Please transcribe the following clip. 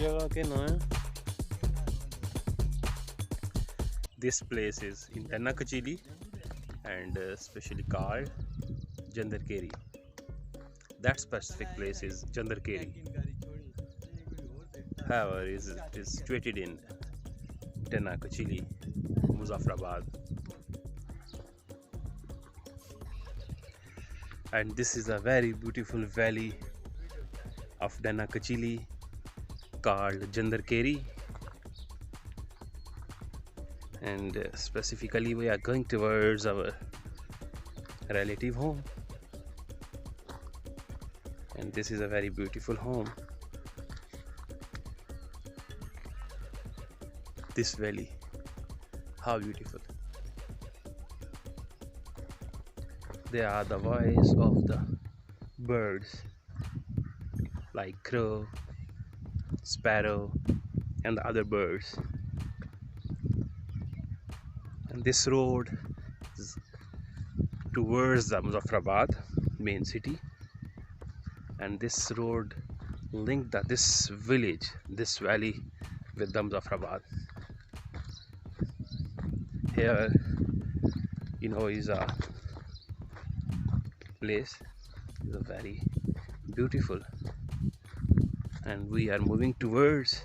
जगह के नाम है। This place is in Danna Kachili and specially called Jandarkeri. That specific place is Jandarkeri. However, it is situated in Danna Kachili, Muzaffarabad. And this is a very beautiful valley of Danna Kachili called Jandarkeri. And specifically we are going towards our relative home, and this is a very beautiful home. This valley, how beautiful. They are the voice of the birds like crow, sparrow and the other birds. And this road is towards the Muzaffarabad main city, and this road linked this village, this valley with the Muzaffarabad. Here, is a place, is a very beautiful, and we are moving towards